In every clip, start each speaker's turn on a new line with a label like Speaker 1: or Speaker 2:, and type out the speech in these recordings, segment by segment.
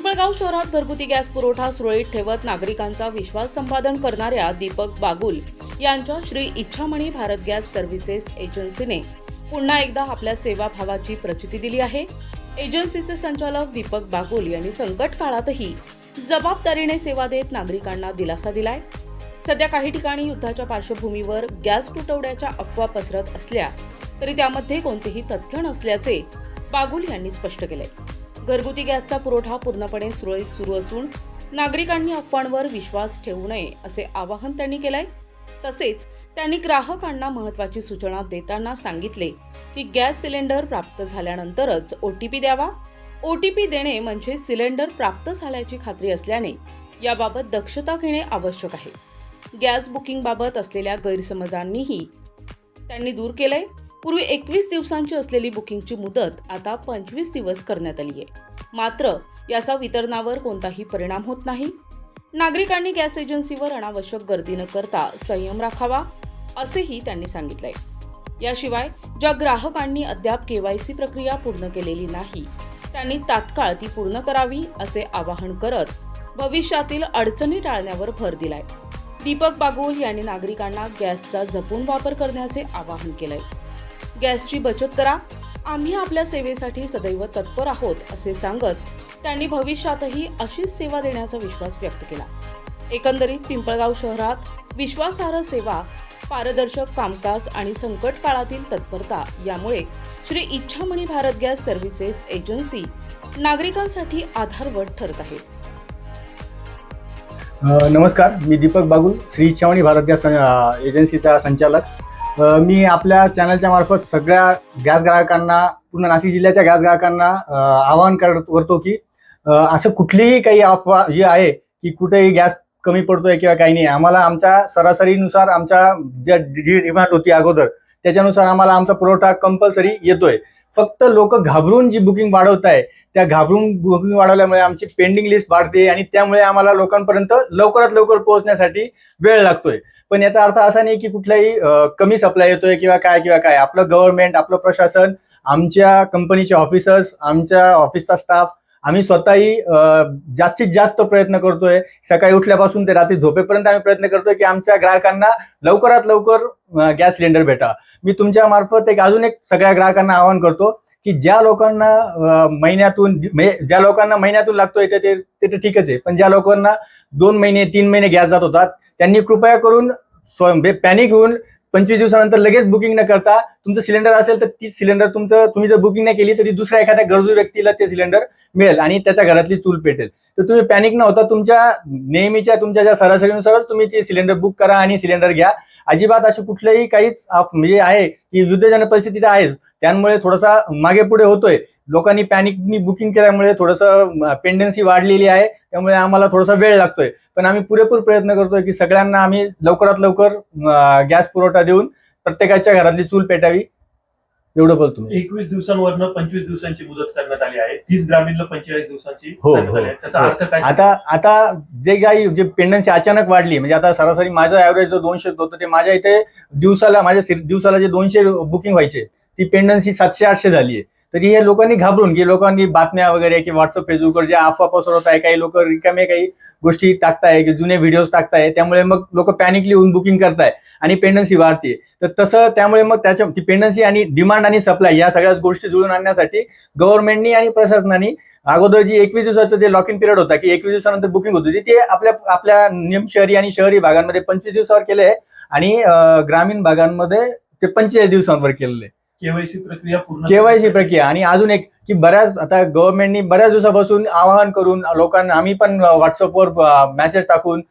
Speaker 1: पिंपळगाव शहरात घरगुती गॅस पुरवठा सुरळीत ठेवत नागरिकांचा विश्वास संपादन करणाऱ्या दीपक बागुल यांच्या श्री इच्छामणी भारत गॅस सर्व्हिसेस एजन्सीने पुन्हा एकदा आपल्या सेवाभावाची प्रचिती दिली आहे। एजन्सीचे संचालक दीपक बागुल यांनी संकट काळातही जबाबदारीने सेवा देत नागरिकांना दिलासा दिलाय। सध्या काही ठिकाणी युद्धाच्या पार्श्वभूमीवर गॅस तुटवड्याच्या अफवा पसरत असल्या तरी त्यामध्ये कोणतेही तथ्य नसल्याचे बागुल यांनी स्पष्ट केले। घरगुती गॅसचा पुरवठा पूर्णपणे सुरळीत सुरू असून नागरिकांनी अफवांवर विश्वास ठेवू नये असे आवाहन त्यांनी केलंय। तसेच त्यांनी ग्राहकांना महत्त्वाची सूचना देताना सांगितले की गॅस सिलेंडर प्राप्त झाल्यानंतरच OTP द्यावा। OTP देणे म्हणजे सिलेंडर प्राप्त झाल्याची खात्री असल्याने याबाबत दक्षता घेणे आवश्यक आहे। गॅस बुकिंग बाबत असलेल्या गैरसमजांनीही त्यांनी दूर केलंय। पूर्वी 21 दिवसांची असलेली बुकिंगची मुदत आता 25 दिवस करण्यात आली आहे। मात्र याचा वितरणावर कोणताही परिणाम होत नाही। नागरिकांनी गॅस एजन्सीवर अनावश्यक गर्दी न करता संयम राखावा असेही त्यांनी सांगितलंय। याशिवाय ज्या ग्राहकांनी अद्याप KYC प्रक्रिया पूर्ण केलेली नाही त्यांनी तात्काळ ती पूर्ण करावी असे आवाहन करत भविष्यातील अडचणी टाळण्यावर भर दिलाय। दीपक बागुल यांनी नागरिकांना गॅसचा जपून वापर करण्याचे आवाहन केलंय। गॅसची बचत करा, आम्ही आपल्या सेवेसाठी सदैव तत्पर आहोत असे सांगत त्यांनी भविष्यातही अशीच सेवा देण्याचा विश्वास व्यक्त केला। एकंदरीत पिंपळगाव शहरात विश्वासार्ह सेवा, पारदर्शक कामकाज आणि संकट काळातील तत्परता यामुळे Shri Ichhamani Bharat gas services agency नागरिकांसाठी आधारवड ठरत आहे।
Speaker 2: नमस्कार, मी दीपक बागुल, श्री इच्छामणी भारत गॅस एजन्सीचा संचालक। मी आपल्या चॅनलच्या मार्फत सगळ्या गॅस ग्राहकांना, पूर्ण नाशिक जिल्ह्याच्या गॅस ग्राहकांना आवाहन करतो की असं कुठलीही काही अफवा जी आहे की कुठेही गॅस कमी पडतोय किंवा काही नाही, आम्हाला आमच्या सरासरीनुसार आमच्या जी डिमांड होती अगोदर त्याच्यानुसार आम्हाला आमचा पुरवठा कंपल्सरी येतोय। फक्त लोक घाबरून जी बुकिंग वाढवत आहे त्या घाबरून बुकिंग वाढवल्यामुळे आमची पेंडिंग लिस्ट वाढते आणि त्यामुळे आम्हाला लोकांपर्यंत लवकरात लवकर पोहोचण्यासाठी वेळ लागतोय। पण याचा अर्थ असा नाही की कुठलाही कमी सप्लाय येतोय किंवा काय। आपलं गव्हर्नमेंट, आपलं प्रशासन, आमच्या कंपनीचे ऑफिसर्स, आमच्या ऑफिसचा स्टाफ, आम्ही स्वतःही जास्तीत जास्त प्रयत्न करतोय। सकाळी उठल्यापासून ते रात्री झोपेपर्यंत आम्ही प्रयत्न करतोय की आमच्या ग्राहकांना लवकरात लवकर गॅस सिलेंडर भेटा। मी तुमच्या मार्फत अजून एक सगळ्या ग्राहकांना आवाहन करतो की ज्या लोकांना महिन्यातून लागतोय ते ठीकच आहे, पण ज्या लोकांना 2 महिने 3 महिने गॅस जात होतात त्यांनी कृपया करून पॅनिक होऊन 25 दिवसानंतर लगेच बुकिंग न करता, तुमचं सिलेंडर असेल तर ती सिलेंडर तुम्ही जर बुकिंग नाही केली तरी दुसऱ्या एखाद्या गरजू व्यक्तीला ते सिलेंडर मिळेल आणि त्याच्या घरातली चूल पेटेल। तर तुम्ही पॅनिक न होता तुमच्या नेहमीच्या तुमच्या ज्या सरासरीनुसारच तुम्ही ते सिलेंडर बुक करा आणि सिलेंडर घ्या। अजिबात असं कुठलंही काहीच म्हणजे आहे की युद्धजनक परिस्थिती आहेच, त्यामुळे थोडासा मागे पुढे होतोय। लोकांनी पॅनिकनी बुकिंग केल्यामुळे थोडंसं पेंडन्सी वाढलेली आहे, त्यामुळे आम्हाला थोडासा वेळ लागतोय। पण आम्ही पुरेपूर प्रयत्न करतोय की सगळ्यांना आम्ही लवकरात लवकर गॅस पुरवठा देऊन प्रत्येकाच्या घरातली चूल पेटावी, एवढं बोलतो।
Speaker 3: 21 दिवसांवरनं 25 दिवसांची मुदत करण्यात आली आहे। 30 ग्रामीणला 45 दिवसांची करण्यात आली आहे। त्याचा अर्थ काय?
Speaker 2: आता जे पेंडन्सी अचानक वाढली, म्हणजे आता सरासरी माझं ऍव्हरेज जो 200 होतं ते माझ्या इथे दिवसाला जे 200 बुकिंग व्हायचे ती पेंडन्सी 700-800 झाली आहे। तरी हे लोकांनी घाबरून की लोकांनी बातम्या वगैरे की व्हॉट्सअप फेसबुकवर जे अफवा पसरवत आहे, काही लोक रिकामे काही गोष्टी टाकताय की जुने व्हिडिओज टाकताय, त्यामुळे मग लोक पॅनिकली होऊन बुकिंग करताय आणि पेंडन्सी वाढते। तर तसं त्यामुळे मग ती पेंडन्सी आणि डिमांड आणि सप्लाय या सगळ्या गोष्टी जुळून आणण्यासाठी गव्हर्नमेंटनी आणि प्रशासनाने अगोदर जी 21 दिवसाचं जे लॉक इन पिरियड होता की 21 दिवसानंतर बुकिंग होत होती ते आपल्या निम शहरी आणि शहरी भागांमध्ये 25 दिवसावर केले आहे आणि ग्रामीण भागांमध्ये ते 45 दिवसांवर केलेलं आहे।
Speaker 3: केवायसी
Speaker 2: प्रक्रिया आणि अजून एक की आता गव्हर्नमेंटनी बऱ्याच दिवसापासून आवाहन करून लोकांना, आम्ही पण व्हॉट्सअपवर मेसेज टाकून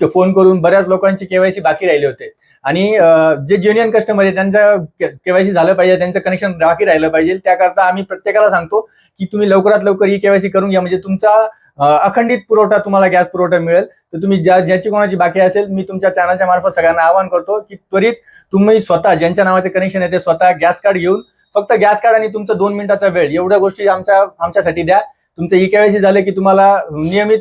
Speaker 2: फोन करून बऱ्याच लोकांची केवायसी बाकी राहिले होते आणि जे जेन्युइन कस्टमर आहे त्यांचं केवायसी झालं पाहिजे, त्यांचं कनेक्शन बाकी राहिलं पाहिजे। त्याकरता आम्ही प्रत्येकाला सांगतो की तुम्ही लवकरात लवकर ही केवायसी करून घ्या, म्हणजे तुमचा अखंडित पुरवठा, तुम्हाला गॅस पुरवठा मिळेल। तर तुम्ही ज्याची कोणाची बाकी असेल, मी तुमच्या चॅनलच्या मार्फत सगळ्यांना आवाहन करतो की त्वरित तुम्ही स्वतः ज्यांच्या नावाचे कनेक्शन आहे ते स्वतः गॅस कार्ड घेऊन, फक्त गॅस कार्ड आणि तुमचं 2 मिनिटाचा वेळ, एवढ्या गोष्टी आमच्यासाठी द्या। तुमचं ई केवायसी झालं की तुम्हाला नियमित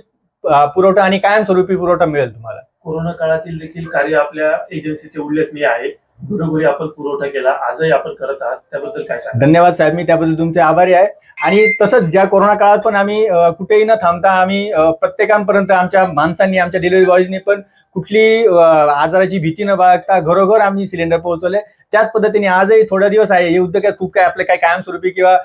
Speaker 2: पुरवठा आणि कायमस्वरूपी पुरवठा मिळेल तुम्हाला।
Speaker 3: कोरोना काळातील देखील कार्य आपल्या एजन्सीचे उल्लेखनीय आहे। घरोघरी आपण पुरवठा केला, आजही आपण करत आहात, त्याबद्दल काय सांगा?
Speaker 2: धन्यवाद साहेब, मी त्याबद्दल तुमचे आभारी आहे. आणि तसंच ज्या कोरोना काळात पण आम्ही कुठेही न थांबता आम्ही प्रत्येकापर्यंत आमच्या माणसांनी, आमच्या डिलिव्हरी बॉयजनी पण कुठली आजाराची भीती न बाळगता घरोघर आम्ही सिलेंडर पोहोचवले. त्याच पद्धतीने आजही थोडा दिवस आहे, हे उद्योग खूप काय आपले काय कायमस्वरूपी किंवा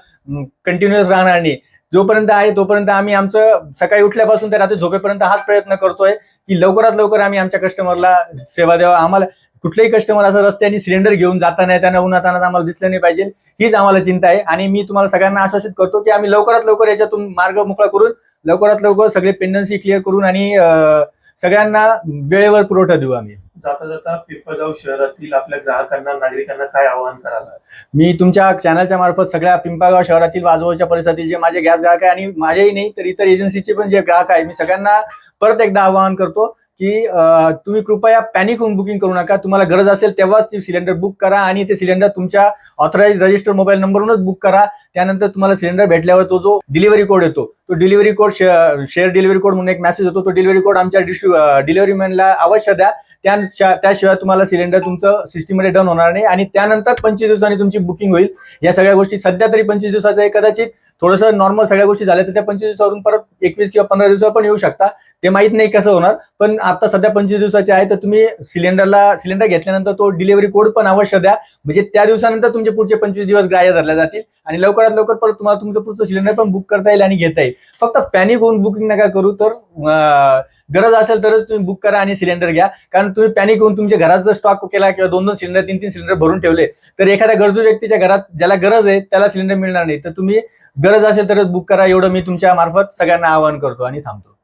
Speaker 2: कंटिन्युअस राहणार नाही. जोपर्यंत आहे तोपर्यंत आम्ही आमचं सकाळी उठल्यापासून ते रात्री झोपेपर्यंत हाच प्रयत्न करतोय की लवकरात लवकर आम्ही आमच्या कस्टमरला सेवा द्यावा. आम्हाला कुठलेही कस्टमर असं रस्त्याने सिलेंडर घेऊन जाताना त्यांना उन्हातानात आम्हाला दिसलं नाही पाहिजे, हीच आम्हाला चिंता आहे. आणि मी तुम्हाला सगळ्यांना आश्वासित करतो की आम्ही लवकरात लवकर याच्यातून मार्ग मोकळा करून लवकरात लवकर सगळे पेंडन्सी क्लिअर करून आणि सगळ्यांना वेळेवर पुरवठा देऊ आम्ही.
Speaker 3: जाता जाता पिंपळगाव शहरातील आपल्या ग्राहकांना, नागरिकांना काय आवाहन कराल?
Speaker 2: मी तुमच्या चॅनलच्या मार्फत सगळ्या पिंपळगाव शहरातील, आजूबाजूच्या परिसरातील जे माझे गॅस ग्राहक आहे आणि माझेही नाही तर इतर एजन्सीचे पण जे ग्राहक आहे, मी सगळ्यांना परत एकदा आवाहन करतो की तुम्ही कृपया पॅनिक होऊन बुकिंग करू नका. तुम्हाला गरज असेल तेव्हाच ती सिलेंडर बुक करा आणि ते सिलेंडर तुमच्या ऑथराइज रजिस्टर्ड मोबाईल नंबरवरूनच बुक करा. त्यानंतर तुम्हाला सिलेंडर भेटल्यावर तो जो डिलिव्हरी कोड येतो, तो delivery code share delivery code म्हणून एक मेसेज होतो, तो डिलिव्हरी कोड आमच्या डिलिव्हरी मॅनला अवश्य द्या. त्याशिवाय तुम्हाला सिलेंडर तुमचं सिस्टीममध्ये डन होणार नाही आणि त्यानंतर 25 दिवसांनी तुमची बुकिंग होईल. या सगळ्या गोष्टी सध्या तरी 25 दिवसाचं आहे, कदाचित थोडंसं नॉर्मल सगळ्या गोष्टी झाल्या तर त्या 25 दिवसावरून परत 21 किंवा 15 दिवसावर पण येऊ शकता, ते माहित नाही कसं होणार. पण आता सध्या 25 दिवसाचे आहे, तर तुम्ही सिलेंडर घेतल्यानंतर तो डिलिव्हरी कोड पण अवश्य द्या, म्हणजे त्या दिवसानंतर तुमचे पुढचे 25 दिवस ग्राह्य धरले जातील आणि लवकरात लवकर परत तुम्हाला तुमचं पुढचं सिलेंडर पण बुक करता येईल आणि घेता येईल. फक्त पॅनिक होऊन बुकिंग नका करू, तर गरज असेल तरच तुम्ही बुक करा आणि सिलेंडर घ्या. कारण तुम्ही पॅनिक होऊन तुमच्या घरात जर स्टॉक केला किंवा 2-2 सिलेंडर 3-3 सिलेंडर भरून ठेवले तर एखाद्या गरजू व्यक्तीच्या घरात ज्याला गरज आहे त्याला सिलेंडर मिळणार नाही. तर तुम्ही गरज असेल तरच बुक करा, एवढं मी तुमच्या मार्फत सगळ्यांना आवाहन करतो आणि थांबतो.